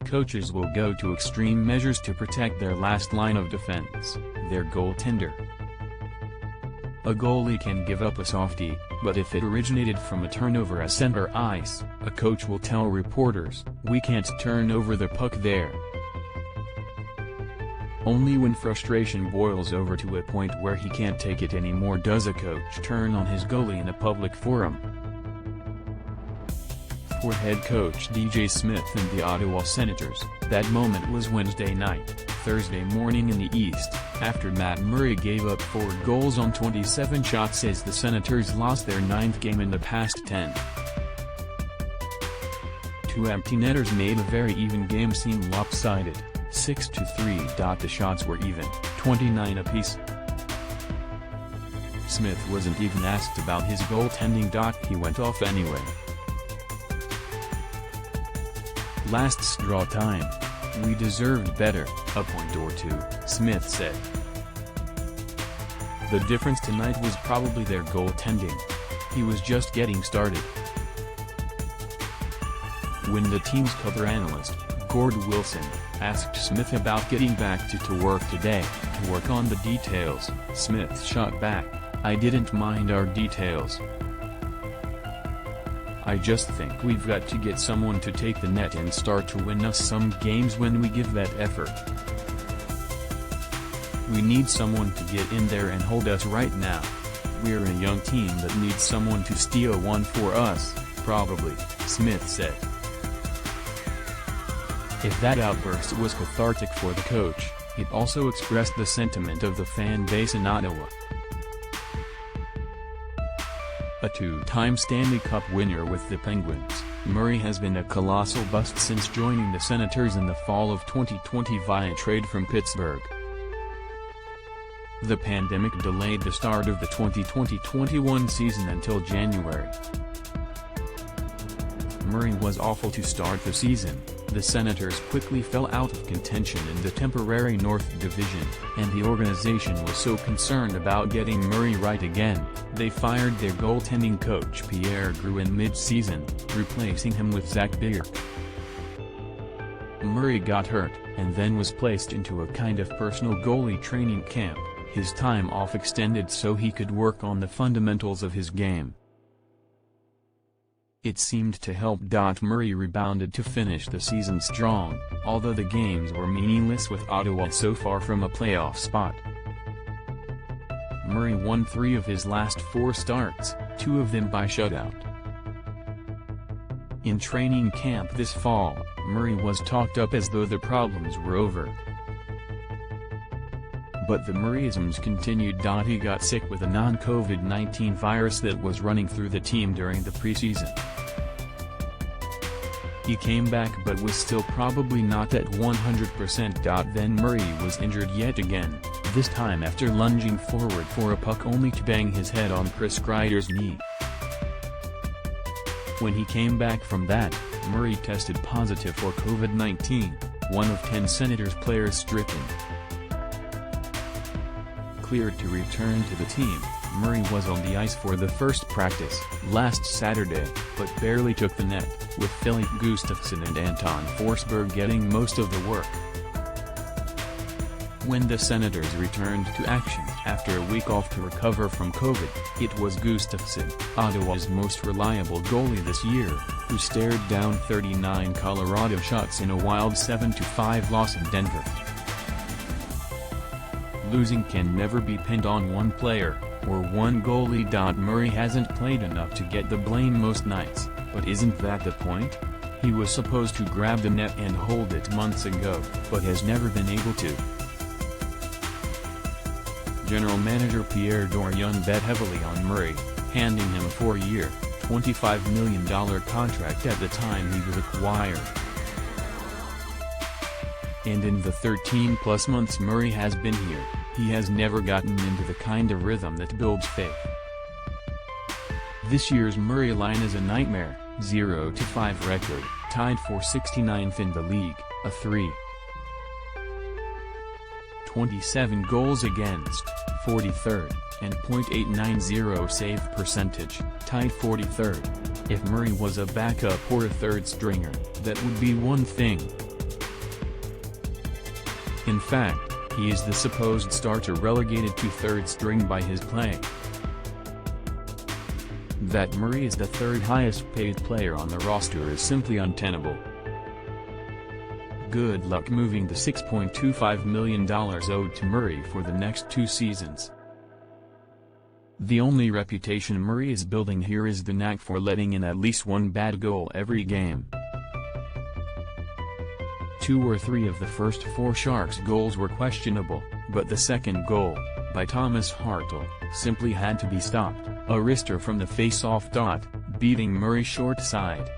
coaches will go to extreme measures to protect their last line of defense, their goaltender. A goalie can give up a softie, but if it originated from a turnover at center ice, a coach will tell reporters, "We can't turn over the puck there." Only when frustration boils over to a point where he can't take it anymore does a coach turn on his goalie in a public forum. For head coach DJ Smith and the Ottawa Senators, that moment was Wednesday night, Thursday morning in the East, after Matt Murray gave up 4 goals on 27 shots as the Senators lost their 9th game in the past 10. 2 empty netters made a very even game seem lopsided, 6-3. The shots were even, 29 apiece. Smith wasn't even asked about his goaltending. He went off anyway. "Last straw time. We deserved better, a point or two," Smith said. The difference tonight was probably their goaltending. He was just getting started. When the team's cover analyst, Gord Wilson, asked Smith about getting back to work today, to work on the details, Smith shot back, "I didn't mind our details. I just think we've got to get someone to take the net and start to win us some games when we give that effort. We need someone to get in there and hold us right now. We're a young team that needs someone to steal one for us, probably," Smith said. If that outburst was cathartic for the coach, it also expressed the sentiment of the fan base in Ottawa. A 2-time Stanley Cup winner with the Penguins, Murray has been a colossal bust since joining the Senators in the fall of 2020 via trade from Pittsburgh. The pandemic delayed the start of the 2020-21 season until January. Murray was awful to start the season. The Senators quickly fell out of contention in the temporary North Division, and the organization was so concerned about getting Murray right again, they fired their goaltending coach Pierre Drouin in mid-season, replacing him with Zach Bierk. Murray got hurt, and then was placed into a kind of personal goalie training camp, his time off extended so he could work on the fundamentals of his game. It seemed to help. Murray rebounded to finish the season strong, although the games were meaningless with Ottawa so far from a playoff spot. Murray won 3 of his last 4 starts, 2 of them by shutout. In training camp this fall, Murray was talked up as though the problems were over. But the Murrayisms continued. He got sick with a non-COVID-19 virus that was running through the team during the preseason. He came back but was still probably not at 100%. Then Murray was injured yet again, this time after lunging forward for a puck only to bang his head on Chris Kreider's knee. When he came back from that, Murray tested positive for COVID-19, one of 10 Senators players stricken. Cleared to return to the team, Murray was on the ice for the first practice, last Saturday, but barely took the net, with Filip Gustavsson and Anton Forsberg getting most of the work. When the Senators returned to action after a week off to recover from COVID, it was Gustavsson, Ottawa's most reliable goalie this year, who stared down 39 Colorado shots in a wild 7-5 loss in Denver. Losing can never be pinned on one player, or one goalie. Murray hasn't played enough to get the blame most nights, but isn't that the point? He was supposed to grab the net and hold it months ago, but has never been able to. General manager Pierre Dorion bet heavily on Murray, handing him a 4-year, $25 million contract at the time he was acquired. And in the 13-plus months Murray has been here, he has never gotten into the kind of rhythm that builds faith. This year's Murray line is a nightmare, 0-5 record, tied for 69th in the league, a 3.27 goals against, 43rd, and .890 save percentage, tied 43rd. If Murray was a backup or a third stringer, that would be one thing. In fact, he is the supposed starter relegated to third string by his play. That Murray is the third highest paid player on the roster is simply untenable. Good luck moving the $6.25 million owed to Murray for the next 2 seasons. The only reputation Murray is building here is the knack for letting in at least one bad goal every game. 2 or 3 of the first 4 Sharks goals were questionable, but the second goal, by Thomas Hartl, simply had to be stopped, a wrister from the face-off dot, beating Murray short side.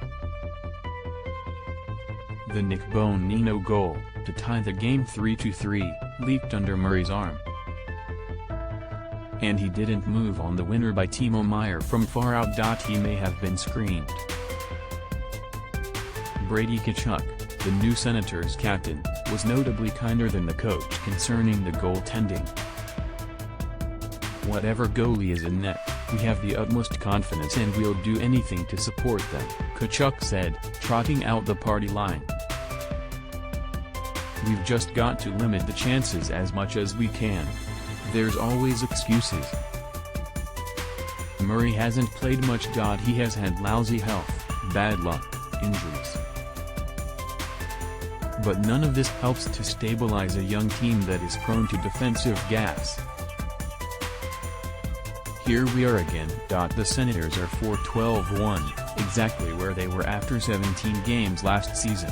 The Nick Bonino goal, to tie the game 3-3, leaked under Murray's arm. And he didn't move on the winner by Timo Meier from far out. He may have been screened. Brady Tkachuk, the new Senators captain, was notably kinder than the coach concerning the goaltending. Whatever goalie is in net, we have the utmost confidence and we'll do anything to support them, Tkachuk said, trotting out the party line. We've just got to limit the chances as much as we can. There's always excuses. Murray hasn't played much. He has had lousy health, bad luck, injuries. But none of this helps to stabilize a young team that is prone to defensive gas. Here we are again. The Senators are 4-12-1, exactly where they were after 17 games last season.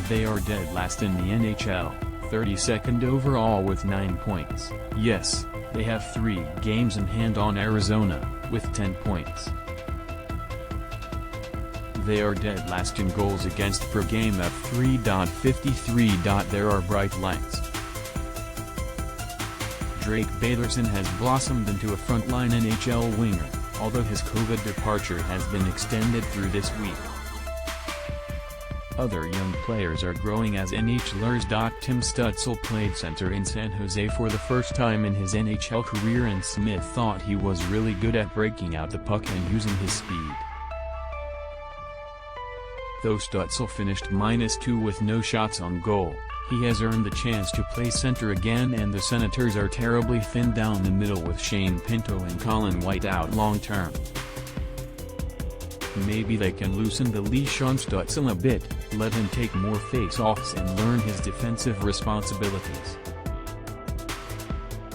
They are dead last in the NHL, 32nd overall with 9 points. Yes, they have 3 games in hand on Arizona, with 10 points. They are dead last in goals against per game at 3.53. There are bright lights. Drake Batherson has blossomed into a frontline NHL winger, although his COVID departure has been extended through this week. Other young players are growing as NHLers. Tim Stützle played center in San Jose for the first time in his NHL career, and Smith thought he was really good at breaking out the puck and using his speed. Though Stützle finished -2 with no shots on goal, he has earned the chance to play center again, and the Senators are terribly thin down the middle with Shane Pinto and Colin White out long-term. Maybe they can loosen the leash on Stützle a bit, let him take more face-offs and learn his defensive responsibilities.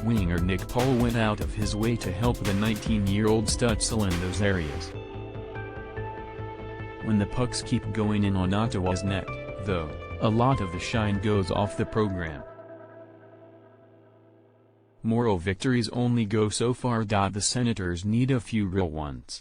Winger Nick Paul went out of his way to help the 19-year-old Stützle in those areas. When the pucks keep going in on Ottawa's net, though, a lot of the shine goes off the program. Moral victories only go so far. The Senators need a few real ones.